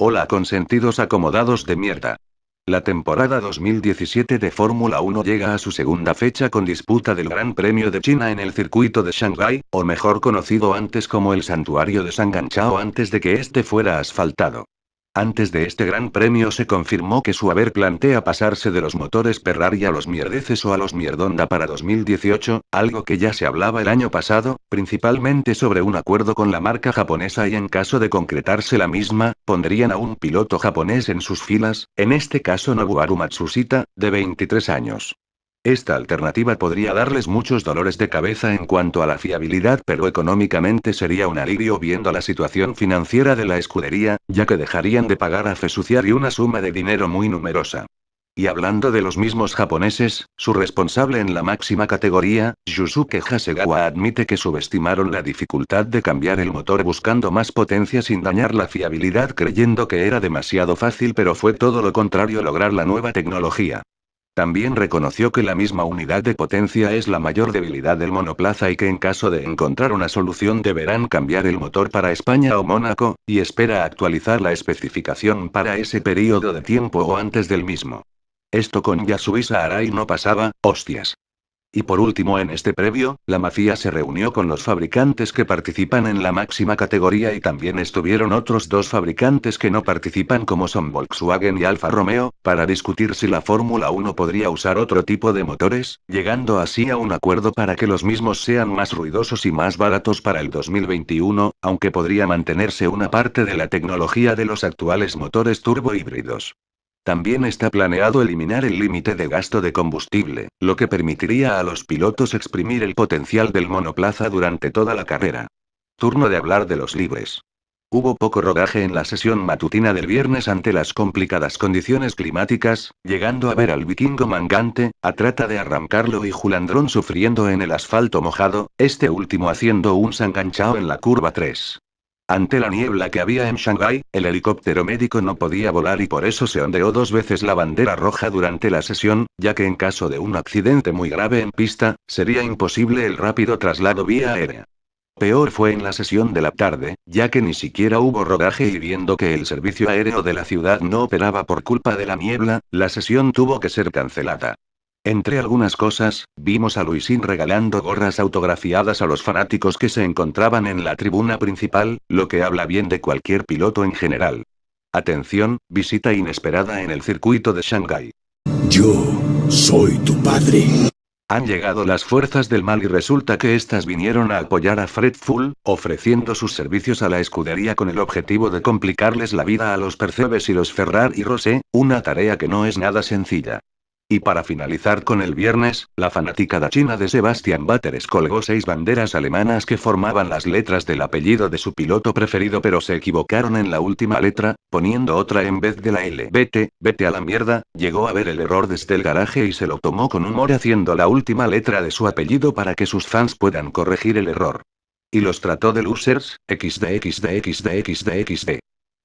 Hola consentidos acomodados de mierda. La temporada 2017 de Fórmula 1 llega a su segunda fecha con disputa del Gran Premio de China en el circuito de Shanghái, o mejor conocido antes como el Santuario de Zhangjiakou antes de que este fuera asfaltado. Antes de este Gran Premio se confirmó que su haber plantea pasarse de los motores Ferrari a los mierdeces o a los mierdonda para 2018, algo que ya se hablaba el año pasado, principalmente sobre un acuerdo con la marca japonesa y en caso de concretarse la misma, pondrían a un piloto japonés en sus filas, en este caso Nobuharu Matsushita, de 23 años. Esta alternativa podría darles muchos dolores de cabeza en cuanto a la fiabilidad, pero económicamente sería un alivio viendo la situación financiera de la escudería, ya que dejarían de pagar a Fesuciar y una suma de dinero muy numerosa. Y hablando de los mismos japoneses, su responsable en la máxima categoría, Yusuke Hasegawa, admite que subestimaron la dificultad de cambiar el motor buscando más potencia sin dañar la fiabilidad, creyendo que era demasiado fácil, pero fue todo lo contrario lograr la nueva tecnología. También reconoció que la misma unidad de potencia es la mayor debilidad del monoplaza y que en caso de encontrar una solución deberán cambiar el motor para España o Mónaco, y espera actualizar la especificación para ese periodo de tiempo o antes del mismo. Esto con Yasuhisa Arai no pasaba, hostias. Y por último en este previo, la mafia se reunió con los fabricantes que participan en la máxima categoría y también estuvieron otros dos fabricantes que no participan como son Volkswagen y Alfa Romeo, para discutir si la Fórmula 1 podría usar otro tipo de motores, llegando así a un acuerdo para que los mismos sean más ruidosos y más baratos para el 2021, aunque podría mantenerse una parte de la tecnología de los actuales motores turbo híbridos. También está planeado eliminar el límite de gasto de combustible, lo que permitiría a los pilotos exprimir el potencial del monoplaza durante toda la carrera. Turno de hablar de los libres. Hubo poco rodaje en la sesión matutina del viernes ante las complicadas condiciones climáticas, llegando a ver al vikingo Mangante, a trata de arrancarlo y Julandrón sufriendo en el asfalto mojado, este último haciendo un sanganchao en la curva 3. Ante la niebla que había en Shanghái, el helicóptero médico no podía volar y por eso se ondeó dos veces la bandera roja durante la sesión, ya que en caso de un accidente muy grave en pista, sería imposible el rápido traslado vía aérea. Peor fue en la sesión de la tarde, ya que ni siquiera hubo rodaje y viendo que el servicio aéreo de la ciudad no operaba por culpa de la niebla, la sesión tuvo que ser cancelada. Entre algunas cosas, vimos a Luisín regalando gorras autografiadas a los fanáticos que se encontraban en la tribuna principal, lo que habla bien de cualquier piloto en general. Atención, visita inesperada en el circuito de Shanghái. Yo soy tu padre. Han llegado las fuerzas del mal y resulta que estas vinieron a apoyar a Fred Full, ofreciendo sus servicios a la escudería con el objetivo de complicarles la vida a los Percebes y los Ferrari Rosé, una tarea que no es nada sencilla. Y para finalizar con el viernes, la fanaticada china de Sebastian Vettel colgó 6 banderas alemanas que formaban las letras del apellido de su piloto preferido, pero se equivocaron en la última letra, poniendo otra en vez de la L. Vete a la mierda, llegó a ver el error desde el garaje y se lo tomó con humor haciendo la última letra de su apellido para que sus fans puedan corregir el error. Y los trató de losers, xd.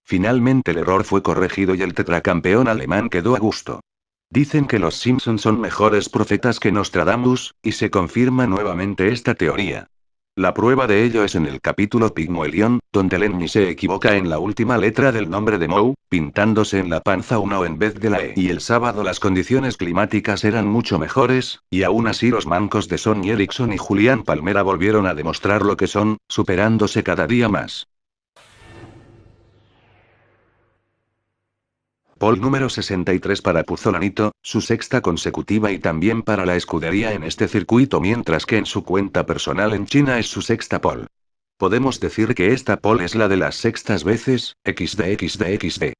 Finalmente el error fue corregido y el tetracampeón alemán quedó a gusto. Dicen que los Simpson son mejores profetas que Nostradamus, y se confirma nuevamente esta teoría. La prueba de ello es en el capítulo Pigmalión, donde Lenny se equivoca en la última letra del nombre de Moe, pintándose en la panza una O en vez de la E. Y el sábado las condiciones climáticas eran mucho mejores, y aún así los mancos de Sonny Erickson y Julián Palmera volvieron a demostrar lo que son, superándose cada día más. Pole número 63 para Puzzolanito, su sexta consecutiva y también para la escudería en este circuito, mientras que en su cuenta personal en China es su sexta pole. Podemos decir que esta pole es la de las sextas veces, xd.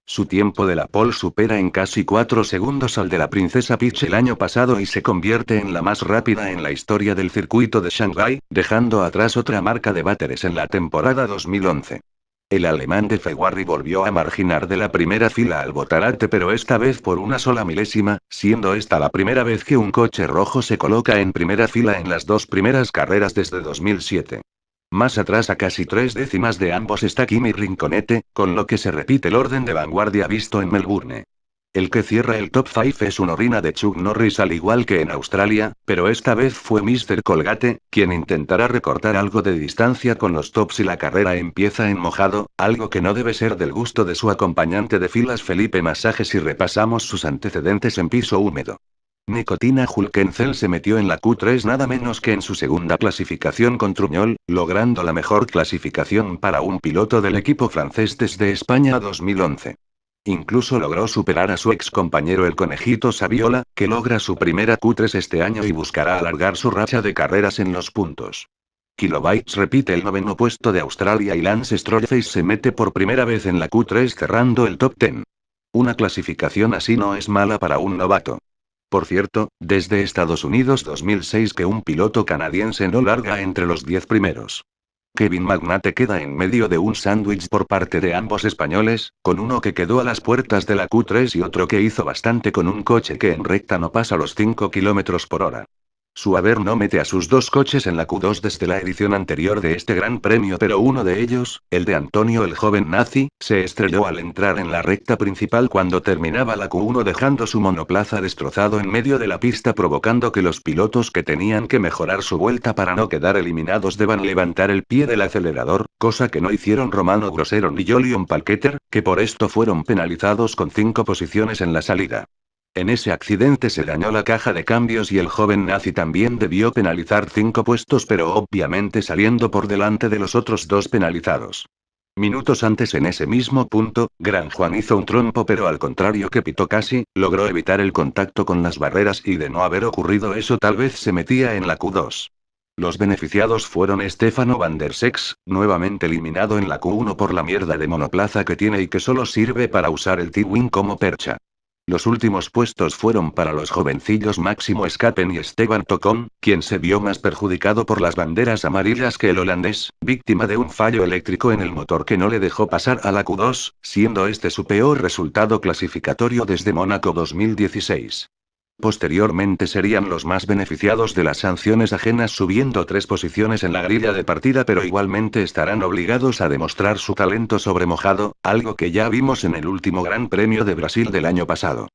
Su tiempo de la pole supera en casi 4 segundos al de la Princesa Peach el año pasado y se convierte en la más rápida en la historia del circuito de Shanghái, dejando atrás otra marca de Bateres en la temporada 2011. El alemán de Ferrari volvió a marginar de la primera fila al Botarate, pero esta vez por una sola milésima, siendo esta la primera vez que un coche rojo se coloca en primera fila en las 2 primeras carreras desde 2007. Más atrás a casi 3 décimas de ambos está Kimi Rinconete, con lo que se repite el orden de vanguardia visto en Melbourne. El que cierra el top 5 es una orina de Chuck Norris al igual que en Australia, pero esta vez fue Mr. Colgate, quien intentará recortar algo de distancia con los tops y la carrera empieza en mojado, algo que no debe ser del gusto de su acompañante de filas Felipe Masaje si repasamos sus antecedentes en piso húmedo. Nicotina Hulkenzel se metió en la Q3 nada menos que en su segunda clasificación con Truñol, logrando la mejor clasificación para un piloto del equipo francés desde España 2011. Incluso logró superar a su ex compañero el Conejito Saviola, que logra su primera Q3 este año y buscará alargar su racha de carreras en los puntos. Kilobytes repite el noveno puesto de Australia y Lance Stroll se mete por primera vez en la Q3 cerrando el top 10. Una clasificación así no es mala para un novato. Por cierto, desde Estados Unidos 2006 que un piloto canadiense no larga entre los 10 primeros. Kevin Magnate queda en medio de un sándwich por parte de ambos españoles, con uno que quedó a las puertas de la Q3 y otro que hizo bastante con un coche que en recta no pasa los 5 km por hora. Su haber no mete a sus dos coches en la Q2 desde la edición anterior de este gran premio, pero uno de ellos, el de Antonio el joven nazi, se estrelló al entrar en la recta principal cuando terminaba la Q1 dejando su monoplaza destrozado en medio de la pista provocando que los pilotos que tenían que mejorar su vuelta para no quedar eliminados deban levantar el pie del acelerador, cosa que no hicieron Romano Grosero ni Jolion Palketer, que por esto fueron penalizados con 5 posiciones en la salida. En ese accidente se dañó la caja de cambios y el joven nazi también debió penalizar 5 puestos pero obviamente saliendo por delante de los otros 2 penalizados. Minutos antes en ese mismo punto, Gran Juan hizo un trompo pero al contrario que Pito Casi, logró evitar el contacto con las barreras y de no haber ocurrido eso tal vez se metía en la Q2. Los beneficiados fueron Stefano van der Sex, nuevamente eliminado en la Q1 por la mierda de monoplaza que tiene y que solo sirve para usar el T-Wing como percha. Los últimos puestos fueron para los jovencillos Máximo Escapen y Esteban Tocón, quien se vio más perjudicado por las banderas amarillas que el holandés, víctima de un fallo eléctrico en el motor que no le dejó pasar a la Q2, siendo este su peor resultado clasificatorio desde Mónaco 2016. Posteriormente serían los más beneficiados de las sanciones ajenas subiendo 3 posiciones en la grilla de partida pero igualmente estarán obligados a demostrar su talento sobre mojado, algo que ya vimos en el último Gran Premio de Brasil del año pasado.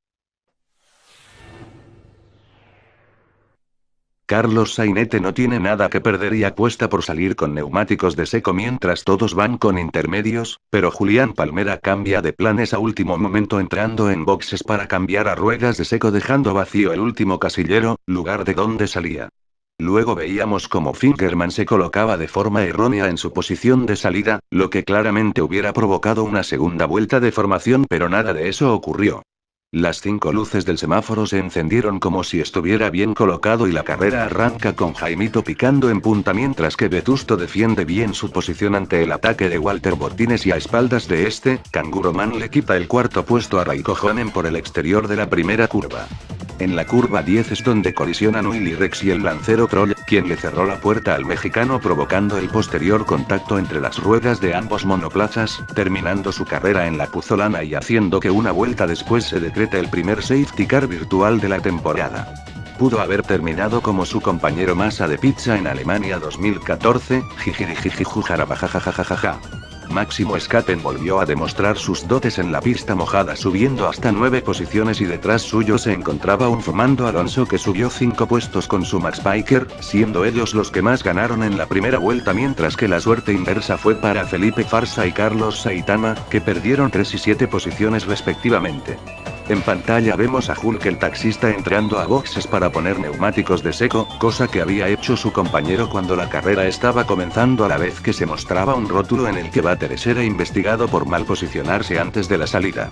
Carlos Sainete no tiene nada que perder y apuesta por salir con neumáticos de seco mientras todos van con intermedios, pero Julián Palmera cambia de planes a último momento entrando en boxes para cambiar a ruedas de seco dejando vacío el último casillero, lugar de donde salía. Luego veíamos como Fingerman se colocaba de forma errónea en su posición de salida, lo que claramente hubiera provocado una segunda vuelta de formación pero nada de eso ocurrió. Las 5 luces del semáforo se encendieron como si estuviera bien colocado y la carrera arranca con Jaimito picando en punta mientras que Vetusto defiende bien su posición ante el ataque de Walter Botines y a espaldas de este, Kanguroman le quita el cuarto puesto a Raikkonen por el exterior de la primera curva. En la curva 10 es donde colisionan Willy Rex y el lancero Troll, quien le cerró la puerta al mexicano provocando el posterior contacto entre las ruedas de ambos monoplazas, terminando su carrera en la puzolana y haciendo que una vuelta después se decrete el primer safety car virtual de la temporada. Pudo haber terminado como su compañero Massa de Pizza en Alemania 2014, jijirijijijujarabajajajajajaj. Máximo Escapen volvió a demostrar sus dotes en la pista mojada subiendo hasta 9 posiciones y detrás suyo se encontraba un Fernando Alonso que subió 5 puestos con su Max Biker, siendo ellos los que más ganaron en la primera vuelta mientras que la suerte inversa fue para Felipe Farsa y Carlos Saitama, que perdieron 3 y 7 posiciones respectivamente. En pantalla vemos a Hulk el taxista entrando a boxes para poner neumáticos de seco, cosa que había hecho su compañero cuando la carrera estaba comenzando a la vez que se mostraba un rótulo en el que Butters era investigado por mal posicionarse antes de la salida.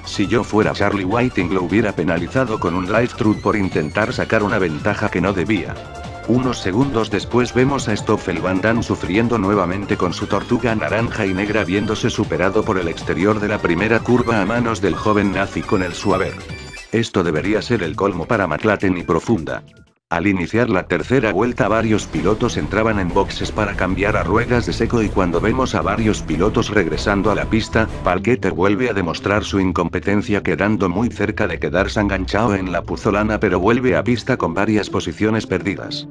Si yo fuera Charlie Whiting lo hubiera penalizado con un live truth por intentar sacar una ventaja que no debía. Unos segundos después vemos a Stoffel Van Damme sufriendo nuevamente con su tortuga naranja y negra viéndose superado por el exterior de la primera curva a manos del joven nazi con el Suaver. Esto debería ser el colmo para McLaren y Profunda. Al iniciar la tercera vuelta varios pilotos entraban en boxes para cambiar a ruedas de seco y cuando vemos a varios pilotos regresando a la pista, Palketer vuelve a demostrar su incompetencia quedando muy cerca de quedarse enganchado en la puzolana pero vuelve a pista con varias posiciones perdidas.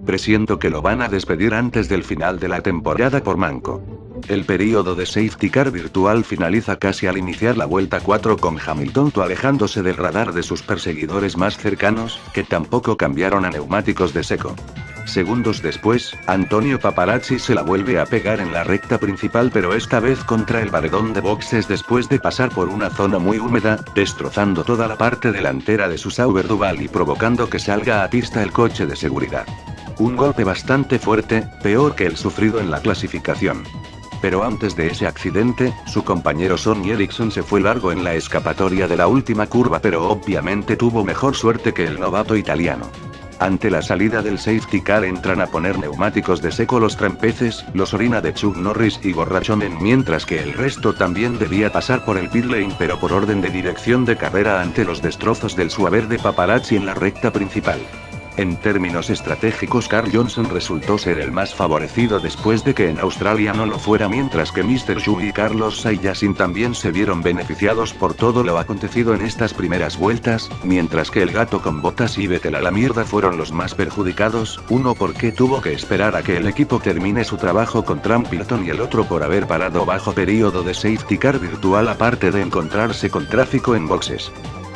Presiento que lo van a despedir antes del final de la temporada por manco. El período de safety car virtual finaliza casi al iniciar la vuelta 4 con Hamilton alejándose del radar de sus perseguidores más cercanos, que tampoco cambiaron a neumáticos de seco. Segundos después, Antonio Paparazzi se la vuelve a pegar en la recta principal, pero esta vez contra el paredón de boxes después de pasar por una zona muy húmeda, destrozando toda la parte delantera de su Sauber Duval y provocando que salga a pista el coche de seguridad. Un golpe bastante fuerte, peor que el sufrido en la clasificación. Pero antes de ese accidente, su compañero Sonny Eriksson se fue largo en la escapatoria de la última curva, pero obviamente tuvo mejor suerte que el novato italiano. Ante la salida del safety car entran a poner neumáticos de seco los trampeces, los orina de Chuck Norris y Borrachonen, mientras que el resto también debía pasar por el pit lane, pero por orden de dirección de carrera ante los destrozos del Sauber de Paparazzi en la recta principal. En términos estratégicos, Carl Johnson resultó ser el más favorecido después de que en Australia no lo fuera, mientras que Mr. Shu y Carlos Sainz también se vieron beneficiados por todo lo acontecido en estas primeras vueltas, mientras que el gato con botas y Vettel a la mierda fueron los más perjudicados, uno porque tuvo que esperar a que el equipo termine su trabajo con Trampilton y el otro por haber parado bajo período de safety car virtual, aparte de encontrarse con tráfico en boxes.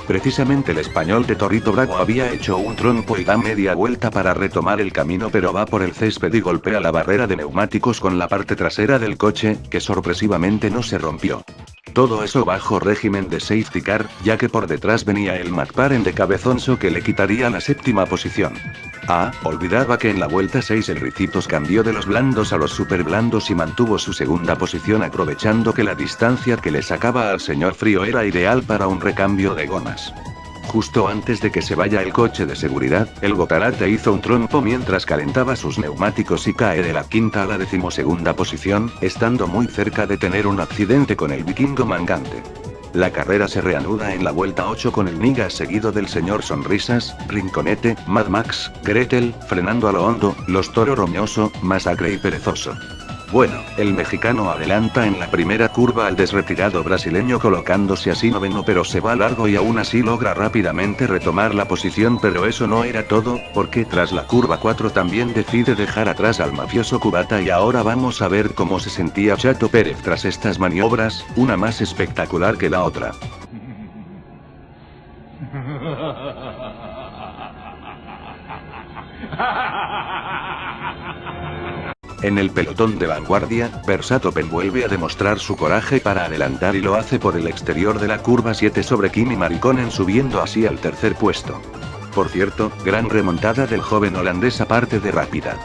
Precisamente el español de Torito Bravo había hecho un trompo y da media vuelta para retomar el camino, pero va por el césped y golpea la barrera de neumáticos con la parte trasera del coche, que sorpresivamente no se rompió. Todo eso bajo régimen de safety car, ya que por detrás venía el McLaren de Cabezonso que le quitaría la séptima posición. Olvidaba que en la vuelta 6 el Ricitos cambió de los blandos a los super blandos y mantuvo su segunda posición, aprovechando que la distancia que le sacaba al señor Frío era ideal para un recambio de gomas. Justo antes de que se vaya el coche de seguridad, el Gotarate hizo un trompo mientras calentaba sus neumáticos y cae de la quinta a la 12ª posición, estando muy cerca de tener un accidente con el vikingo mangante. La carrera se reanuda en la vuelta 8 con el Niga seguido del señor Sonrisas, Rinconete, Mad Max, Gretel, frenando a lo hondo, los Toro Roñoso, Masacre y Perezoso. Bueno, el mexicano adelanta en la primera curva al desretirado brasileño colocándose así noveno, pero se va largo y aún así logra rápidamente retomar la posición, pero eso no era todo, porque tras la curva 4 también decide dejar atrás al mafioso cubata y ahora vamos a ver cómo se sentía Chato Pérez tras estas maniobras, una más espectacular que la otra. En el pelotón de vanguardia, Verstappen vuelve a demostrar su coraje para adelantar y lo hace por el exterior de la curva 7 sobre Kimi Raikkonen, subiendo así al tercer puesto. Por cierto, gran remontada del joven holandés aparte de rápida.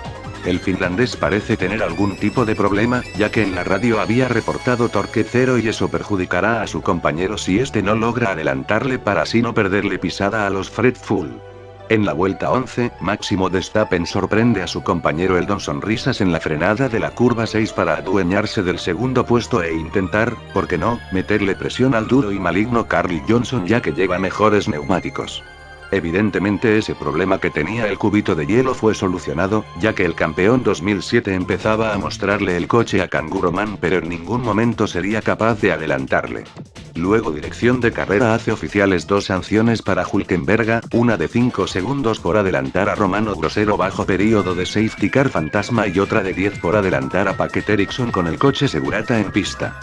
El finlandés parece tener algún tipo de problema, ya que en la radio había reportado torque cero y eso perjudicará a su compañero si este no logra adelantarle para así no perderle pisada a los Fred Full. En la vuelta 11, Máximo Verstappen sorprende a su compañero el Don Sonrisas en la frenada de la curva 6 para adueñarse del segundo puesto e intentar, ¿por qué no?, meterle presión al duro y maligno Carl Johnson, ya que lleva mejores neumáticos. Evidentemente ese problema que tenía el cubito de hielo fue solucionado, ya que el campeón 2007 empezaba a mostrarle el coche a Kanguro Man, pero en ningún momento sería capaz de adelantarle. Luego dirección de carrera hace oficiales 2 sanciones para Hülkenberg, una de 5 segundos por adelantar a Romano Grosero bajo período de safety car fantasma y otra de 10 por adelantar a Paquet Eriksson con el coche segurata en pista.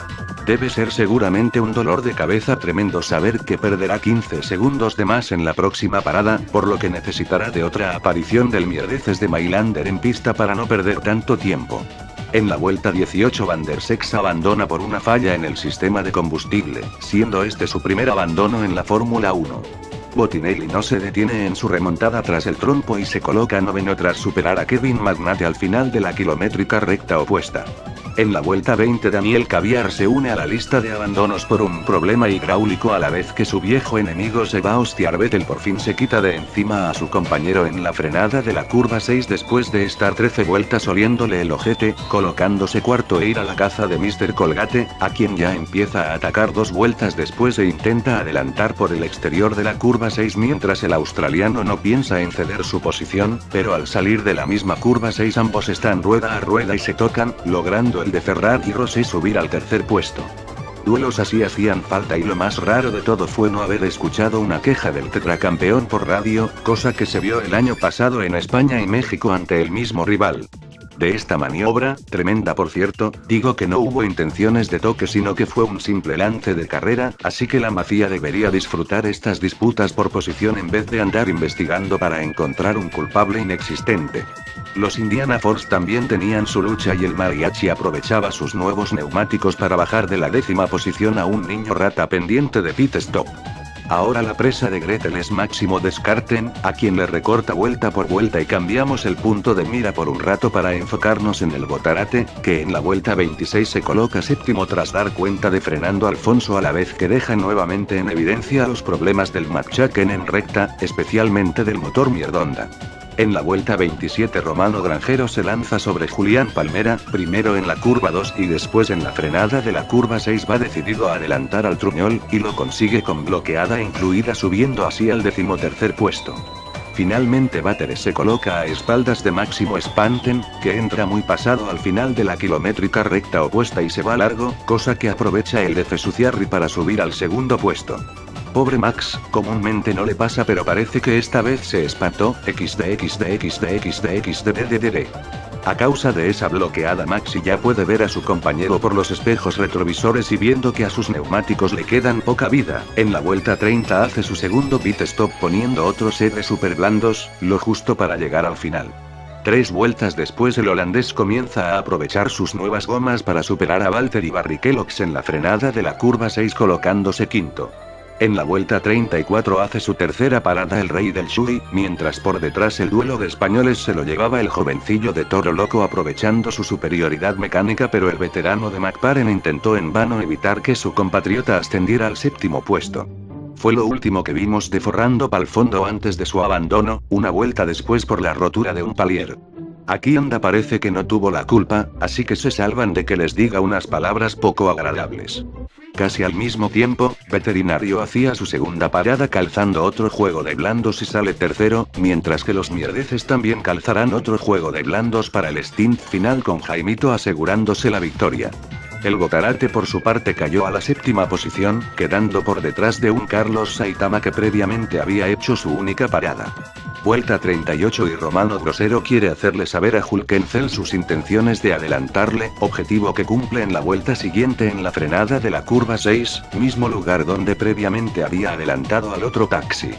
Debe ser seguramente un dolor de cabeza tremendo saber que perderá 15 segundos de más en la próxima parada, por lo que necesitará de otra aparición del mierdeces de Mailander en pista para no perder tanto tiempo. En la vuelta 18 Van der Sex abandona por una falla en el sistema de combustible, siendo este su primer abandono en la Fórmula 1. Botinelli no se detiene en su remontada tras el trompo y se coloca noveno tras superar a Kevin Magnate al final de la kilométrica recta opuesta. En la vuelta 20 Daniel Caviar se une a la lista de abandonos por un problema hidráulico a la vez que su viejo enemigo Sebastian Vettel por fin se quita de encima a su compañero en la frenada de la curva 6 después de estar 13 vueltas oliéndole el ojete, colocándose cuarto e ir a la caza de Mr. Colgate, a quien ya empieza a atacar 2 vueltas después e intenta adelantar por el exterior de la curva 6 mientras el australiano no piensa en ceder su posición, pero al salir de la misma curva 6 ambos están rueda a rueda y se tocan, logrando el de Ferrari y Rossi subir al tercer puesto. Duelos así hacían falta y lo más raro de todo fue no haber escuchado una queja del tetracampeón por radio, cosa que se vio el año pasado en España y México ante el mismo rival. De esta maniobra, tremenda por cierto, digo que no hubo intenciones de toque sino que fue un simple lance de carrera, así que la mafia debería disfrutar estas disputas por posición en vez de andar investigando para encontrar un culpable inexistente. Los Indiana Force también tenían su lucha y el mariachi aprovechaba sus nuevos neumáticos para bajar de la 10ª posición a un niño rata pendiente de pit stop. Ahora la presa de Gretel es Máximo Descarten, a quien le recorta vuelta por vuelta y cambiamos el punto de mira por un rato para enfocarnos en el Botarate, que en la vuelta 26 se coloca séptimo tras dar cuenta de Fernando Alfonso a la vez que deja nuevamente en evidencia los problemas del McChacken en recta, especialmente del motor mierdonda. En la vuelta 27 Romano Granjero se lanza sobre Julián Palmera, primero en la curva 2 y después en la frenada de la curva 6 va decidido a adelantar al Truñol, y lo consigue con bloqueada incluida subiendo así al 13º puesto. Finalmente Bateres se coloca a espaldas de Máximo Espanten, que entra muy pasado al final de la kilométrica recta opuesta y se va largo, cosa que aprovecha el de Fesuciarri para subir al segundo puesto. Pobre Max, comúnmente no le pasa pero parece que esta vez se espantó, xd. A causa de esa bloqueada Maxi ya puede ver a su compañero por los espejos retrovisores y viendo que a sus neumáticos le quedan poca vida, en la vuelta 30 hace su segundo pit stop poniendo otros R super blandos, lo justo para llegar al final. 3 vueltas después el holandés comienza a aprovechar sus nuevas gomas para superar a Valtteri Barrichello's en la frenada de la curva 6 colocándose quinto. En la vuelta 34 hace su tercera parada el rey del Shui, mientras por detrás el duelo de españoles se lo llevaba el jovencillo de Toro Loco aprovechando su superioridad mecánica, pero el veterano de McLaren intentó en vano evitar que su compatriota ascendiera al 7º puesto. Fue lo último que vimos de Forrando Palfondo antes de su abandono, una vuelta después por la rotura de un palier. Aquí Honda parece que no tuvo la culpa, así que se salvan de que les diga unas palabras poco agradables. Casi al mismo tiempo, Veterinario hacía su segunda parada calzando otro juego de blandos y sale tercero, mientras que los mierdeces también calzarán otro juego de blandos para el stint final con Jaimito asegurándose la victoria. El Botarate por su parte cayó a la 7ª posición, quedando por detrás de un Carlos Saitama que previamente había hecho su única parada. Vuelta 38 y Romano Grosero quiere hacerle saber a Hülkenberg sus intenciones de adelantarle, objetivo que cumple en la vuelta siguiente en la frenada de la curva 6, mismo lugar donde previamente había adelantado al otro taxi.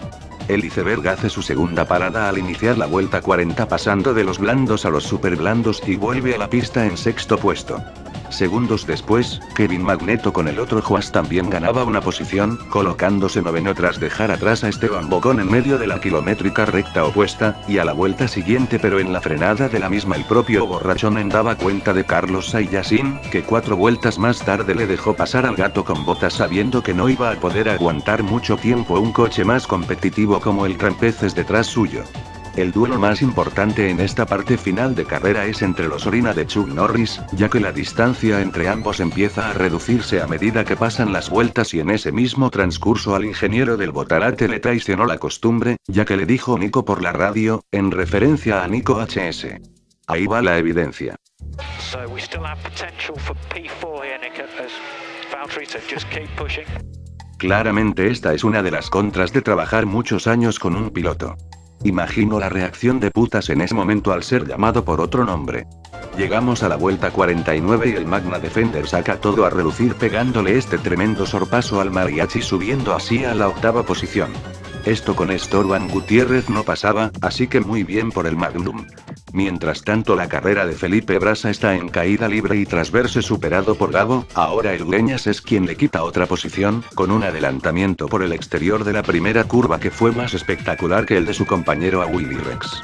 El iceberg hace su segunda parada al iniciar la vuelta 40 pasando de los blandos a los super blandos y vuelve a la pista en 6º puesto. Segundos después, Kevin Magneto con el otro Haas también ganaba una posición, colocándose 9º tras dejar atrás a Esteban Bocón en medio de la kilométrica recta opuesta, y a la vuelta siguiente pero en la frenada de la misma el propio borrachón daba cuenta de Carlos Sainz, que 4 vueltas más tarde le dejó pasar al gato con botas sabiendo que no iba a poder aguantar mucho tiempo un coche más competitivo como el Trampeces detrás suyo. El duelo más importante en esta parte final de carrera es entre los Orina de Chuck Norris, ya que la distancia entre ambos empieza a reducirse a medida que pasan las vueltas y en ese mismo transcurso al ingeniero del Botarate le traicionó la costumbre, ya que le dijo Nico por la radio, en referencia a Nico HS. Ahí va la evidencia. Claramente esta es una de las contras de trabajar muchos años con un piloto. Imagino la reacción de putas en ese momento al ser llamado por otro nombre. Llegamos a la vuelta 49 y el Magna Defender saca todo a relucir pegándole este tremendo sorpaso al mariachi subiendo así a la 8ª posición. Esto con Esteban Gutiérrez no pasaba, así que muy bien por el Magnum. Mientras tanto la carrera de Felipe Brasa está en caída libre y tras verse superado por Gabo, ahora el Greñas es quien le quita otra posición, con un adelantamiento por el exterior de la primera curva que fue más espectacular que el de su compañero a Willy Rex.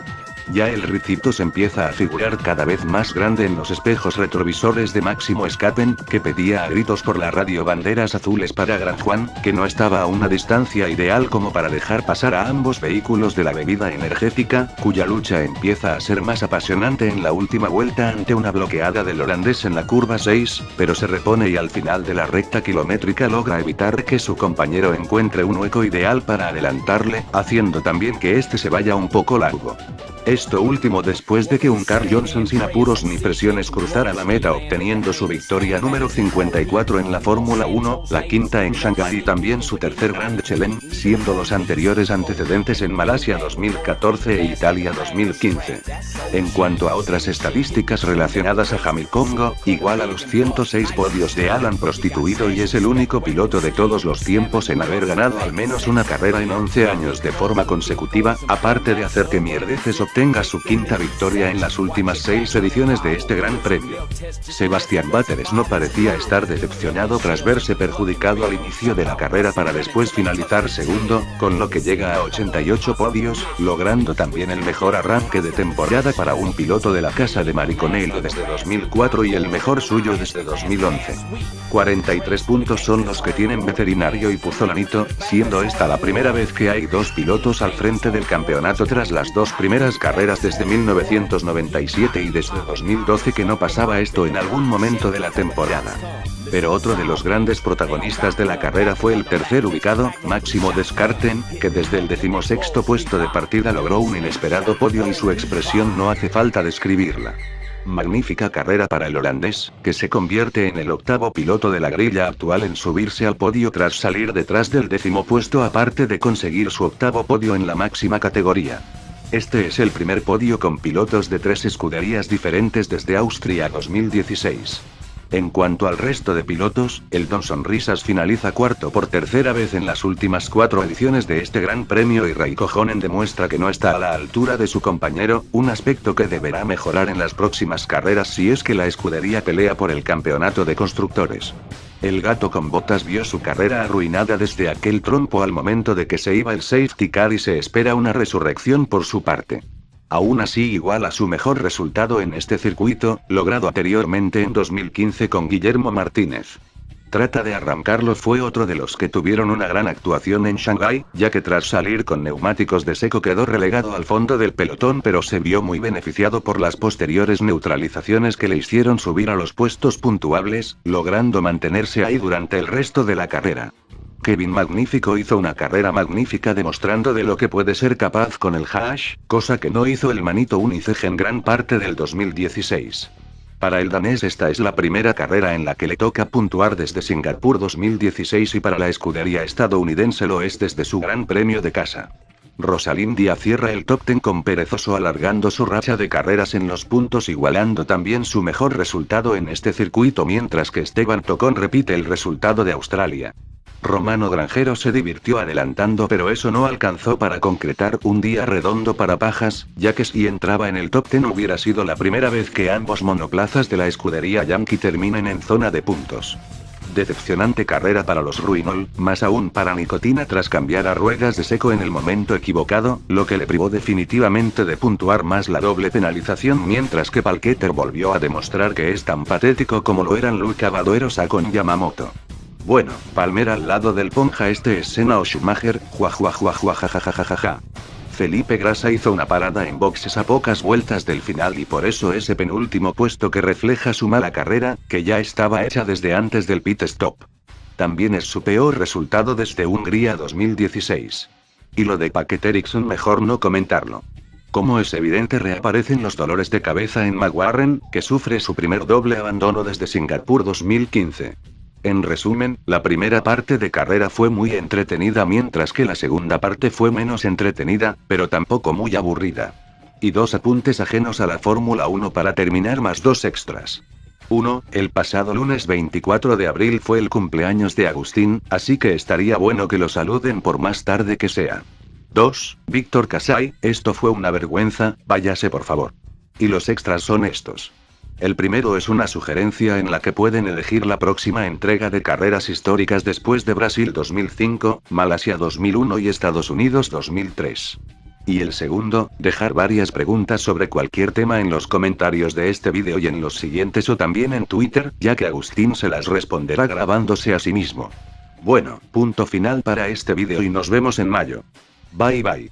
Ya el Ricito se empieza a figurar cada vez más grande en los espejos retrovisores de Máximo Escapen, que pedía a gritos por la radio banderas azules para Gran Juan, que no estaba a una distancia ideal como para dejar pasar a ambos vehículos de la bebida energética, cuya lucha empieza a ser más apasionante en la última vuelta ante una bloqueada del holandés en la curva 6, pero se repone y al final de la recta kilométrica logra evitar que su compañero encuentre un hueco ideal para adelantarle, haciendo también que este se vaya un poco largo. Esto último después de que un Carl Johnson sin apuros ni presiones cruzara la meta obteniendo su victoria número 54 en la Fórmula 1, la quinta en Shanghái y también su tercer Grand Chelem, siendo los anteriores antecedentes en Malasia 2014 e Italia 2015. En cuanto a otras estadísticas relacionadas a Hamilton, igual a los 106 podios de Alan Prostituido y es el único piloto de todos los tiempos en haber ganado al menos una carrera en 11 años de forma consecutiva, aparte de hacer que Mierdeces obtenga su quinta victoria en las últimas 6 ediciones de este gran premio. Sebastián Vettel no parecía estar decepcionado tras verse perjudicado al inicio de la carrera para después finalizar segundo, con lo que llega a 88 podios, logrando también el mejor arranque de temporada para un piloto de la casa de Mariconello desde 2004 y el mejor suyo desde 2011. 43 puntos son los que tienen Veterinario y Puzolanito, siendo esta la primera vez que hay dos pilotos al frente del campeonato tras las dos primeras carreras desde 1997 y desde 2012 que no pasaba esto en algún momento de la temporada. Pero otro de los grandes protagonistas de la carrera fue el tercer ubicado, Máximo Descarten, que desde el 16º puesto de partida logró un inesperado podio y su expresión no hace falta describirla. Magnífica carrera para el holandés, que se convierte en el octavo piloto de la grilla actual en subirse al podio tras salir detrás del 10º puesto aparte de conseguir su octavo podio en la máxima categoría. Este es el primer podio con pilotos de 3 escuderías diferentes desde Austria 2016. En cuanto al resto de pilotos, el Don Sonrisas finaliza cuarto por tercera vez en las últimas 4 ediciones de este gran premio y Raikkonen demuestra que no está a la altura de su compañero, un aspecto que deberá mejorar en las próximas carreras si es que la escudería pelea por el campeonato de constructores. El gato con botas vio su carrera arruinada desde aquel trompo al momento de que se iba el safety car y se espera una resurrección por su parte. Aún así igual a su mejor resultado en este circuito, logrado anteriormente en 2015 con Guillermo Martínez. Trata de arrancarlo fue otro de los que tuvieron una gran actuación en Shanghái, ya que tras salir con neumáticos de seco quedó relegado al fondo del pelotón pero se vio muy beneficiado por las posteriores neutralizaciones que le hicieron subir a los puestos puntuables, logrando mantenerse ahí durante el resto de la carrera. Kevin Magnífico hizo una carrera magnífica demostrando de lo que puede ser capaz con el Haas, cosa que no hizo el Manito Uniceg en gran parte del 2016. Para el danés esta es la primera carrera en la que le toca puntuar desde Singapur 2016 y para la escudería estadounidense lo es desde su gran premio de casa. Rosalind Díaz cierra el top 10 con perezoso alargando su racha de carreras en los puntos igualando también su mejor resultado en este circuito mientras que Esteban Tocón repite el resultado de Australia. Romano Granjero se divirtió adelantando pero eso no alcanzó para concretar un día redondo para Pajas, ya que si entraba en el top 10 hubiera sido la primera vez que ambos monoplazas de la escudería Yankee terminen en zona de puntos. Decepcionante carrera para los Ruinol, más aún para Nicotina tras cambiar a ruedas de seco en el momento equivocado, lo que le privó definitivamente de puntuar más la doble penalización mientras que Palketer volvió a demostrar que es tan patético como lo eran Luca Badoero con Yamamoto. Bueno, Palmer al lado del Ponja este es Senna o Schumacher, jajajajajajajaja. Felipe Grasa hizo una parada en boxes a pocas vueltas del final y por eso ese penúltimo puesto que refleja su mala carrera, que ya estaba hecha desde antes del pit stop. También es su peor resultado desde Hungría 2016. Y lo de Paquet Ericsson mejor no comentarlo. Como es evidente reaparecen los dolores de cabeza en McLaren, que sufre su primer doble abandono desde Singapur 2015. En resumen, la primera parte de carrera fue muy entretenida mientras que la segunda parte fue menos entretenida, pero tampoco muy aburrida. Y 2 apuntes ajenos a la Fórmula 1 para terminar más 2 extras. 1. El pasado lunes 24 de abril fue el cumpleaños de Agustín, así que estaría bueno que lo saluden por más tarde que sea. 2. Víctor Casay, esto fue una vergüenza, váyase por favor. Y los extras son estos. El primero es una sugerencia en la que pueden elegir la próxima entrega de carreras históricas después de Brasil 2005, Malasia 2001 y Estados Unidos 2003. Y el segundo, dejar varias preguntas sobre cualquier tema en los comentarios de este vídeo y en los siguientes o también en Twitter, ya que Agustín se las responderá grabándose a sí mismo. Bueno, punto final para este vídeo y nos vemos en mayo. Bye bye.